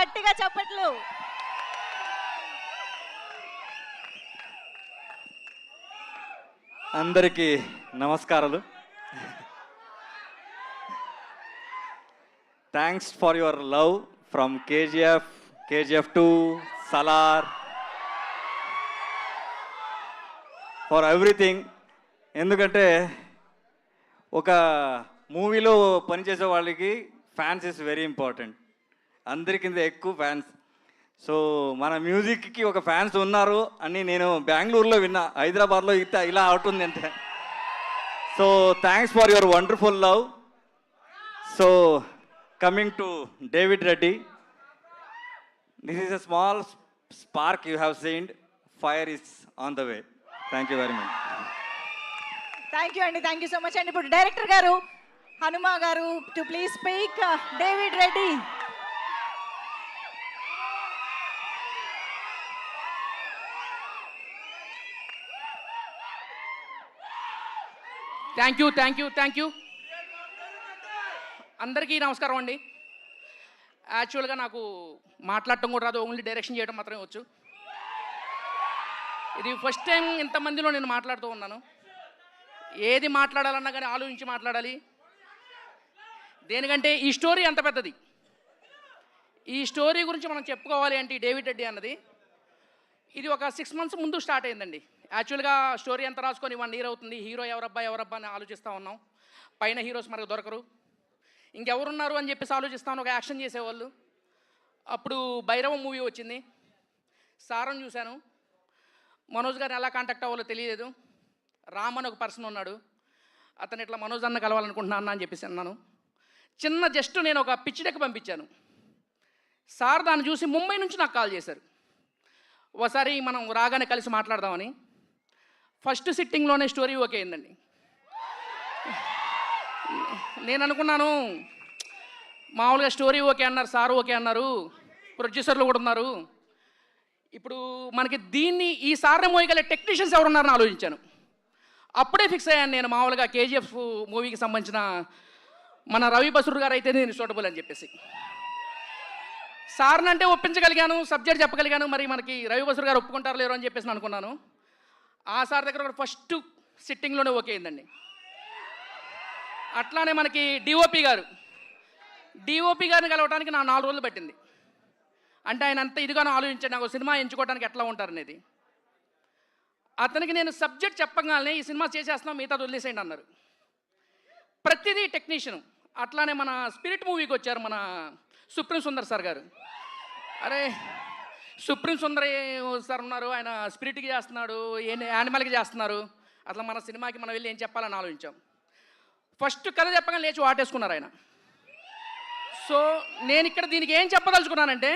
గట్టిగా చప్పట్లు. అందరికీ నమస్కారాలు. Thanks for your love from KGF 2, Salaar, for everything. ఎందుకంటే ఒక మూవీలో పనిచేసే వాళ్ళకి ఫ్యాన్స్ ఇస్ వెరీ ఇంపార్టెంట్. అందరికింత ఎక్కువ ఫ్యాన్స్. సో మన మ్యూజిక్కి ఒక ఫ్యాన్స్ ఉన్నారు అని నేను బెంగళూరులో విన్నా, హైదరాబాద్లో ఇలా అవుతుంది అంటే. So thanks for your wonderful love. So coming to David Reddy, this is a small spark you have seen. Fire is on the way. Thank you very much. Thank you అండి, థ్యాంక్ యూ సో మచ్ అండి. ఇప్పుడు director గారు హనుమా గారు to please speak. David Reddy. Thank you అందరికీ నమస్కారం అండి. యాక్చువల్గా నాకు మాట్లాడటం కూడా రాదు, ఓన్లీ డైరెక్షన్ చేయడం మాత్రమే వచ్చు. ఇది ఫస్ట్ టైం ఇంతమందిలో నేను మాట్లాడుతూ ఉన్నాను. ఏది మాట్లాడాలన్నా కానీ ఆలోచించి మాట్లాడాలి. దేనికంటే ఈ స్టోరీ అంత పెద్దది. ఈ స్టోరీ గురించి మనం చెప్పుకోవాలి అంటే డేవిడ్ రెడ్డి అన్నది ఇది ఒక 6 months ముందు స్టార్ట్ అయిందండి. యాక్చువల్గా స్టోరీ అంతా రాసుకొని 1 year అవుతుంది. హీరో ఎవరబ్బా అని ఆలోచిస్తూ ఉన్నాం. పైన హీరోస్ మనకు దొరకరు, ఇంకెవరున్నారు అని చెప్పేసి ఆలోచిస్తాను. ఒక యాక్షన్ చేసేవాళ్ళు. అప్పుడు భైరవం మూవీ వచ్చింది, సారం చూశాను. మనోజ్ గారిని ఎలా కాంటాక్ట్ అవ్వాలో తెలియలేదు. రామ్ అని ఒక పర్సన్ ఉన్నాడు, అతను ఇట్లా మనోజ్ అన్న కలవాలనుకుంటున్నాను అని చెప్పేసి అన్నాను. చిన్న జస్ట్ నేను ఒక పిచ్ డెక్ పంపించాను. సార్ దాన్ని చూసి ముంబై నుంచి నాకు కాల్ చేశారు, ఒకసారి మనం రాగానే కలిసి మాట్లాడదామని. ఫస్ట్ సిట్టింగ్లోనే స్టోరీ ఓకే అయిందండి. నేను అనుకున్నాను మామూలుగా స్టోరీ ఓకే అన్నారు, సార్ ఓకే అన్నారు, ప్రొడ్యూసర్లు కూడా ఉన్నారు, ఇప్పుడు మనకి దీన్ని ఈ సార్ని మోయగలే టెక్నీషియన్స్ ఎవరున్నారని ఆలోచించాను. అప్పుడే ఫిక్స్ అయ్యాను నేను, మామూలుగా కేజీఎఫ్ మూవీకి సంబంధించిన మన రవి బసూర్ గారు అయితే నేను సూటబుల్ అని చెప్పేసి. సార్ని అంటే ఒప్పించగలిగాను, సబ్జెక్ట్ చెప్పగలిగాను. మరి మనకి రవి బసూర్ గారు ఒప్పుకుంటారు లేరు అని చెప్పేసి అనుకున్నాను. ఆ సార్ దగ్గర కూడా ఫస్ట్ సిట్టింగ్లోనే ఓకే అయిందండి. అట్లానే మనకి డిఓపి గారిని కలవడానికి నా 4 రోజులు పట్టింది. అంటే ఆయన అంత ఇదిగానో ఆలోచించాడు నాకు సినిమా ఎంచుకోవడానికి ఎట్లా ఉంటారనేది. అతనికి నేను సబ్జెక్ట్ చెప్పగానే ఈ సినిమా చేసేస్తున్నాం, మిగతా వదిలేసేయండి అన్నారు. ప్రతిదీ టెక్నీషియన్. అట్లానే మన స్పిరిట్ మూవీకి వచ్చారు మన సుప్రీం సుందర్ సార్ గారు. అరే సుప్రీం సుందర్ సార్ ఉన్నారు, ఆయన స్పిరిట్కి చేస్తున్నాడు, యానిమల్కి చేస్తున్నారు, అట్లా మన సినిమాకి మనం వెళ్ళి ఏం చెప్పాలని ఆలోచించాం. ఫస్ట్ కథ చెప్పగా లేచి వాటేసుకున్నారు ఆయన. సో నేను ఇక్కడ దీనికి ఏం చెప్పదలుచుకున్నానంటే,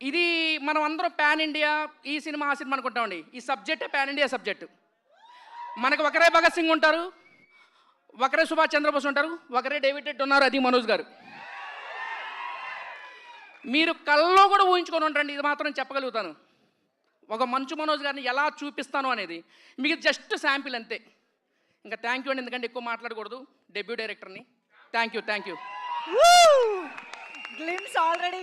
ఇది మనం అందరం పాన్ ఇండియా ఈ సినిమా ఆ సినిమా అనుకుంటామండి. ఈ సబ్జెక్టే పాన్ ఇండియా సబ్జెక్టు. మనకు ఒకరే భగత్ సింగ్ ఉంటారు, ఒకరే సుభాష్ చంద్రబోస్ ఉంటారు, ఒకరే డేవిడ్ రెడ్డి ఉన్నారు, అది మనోజ్ గారు. మీరు కళ్ళలో కూడా ఊహించుకొని ఉంటారండి. ఇది మాత్రం చెప్పగలుగుతాను, ఒక మంచు మనోజ్ గారిని ఎలా చూపిస్తాను అనేది. మీకు జస్ట్ శాంపిల్ అంతే. ఇంకా థ్యాంక్ యూ అండి, ఎందుకంటే ఎక్కువ మాట్లాడకూడదు. డెబ్యూ డైరెక్టర్ని థ్యాంక్ యూ. Glimpse already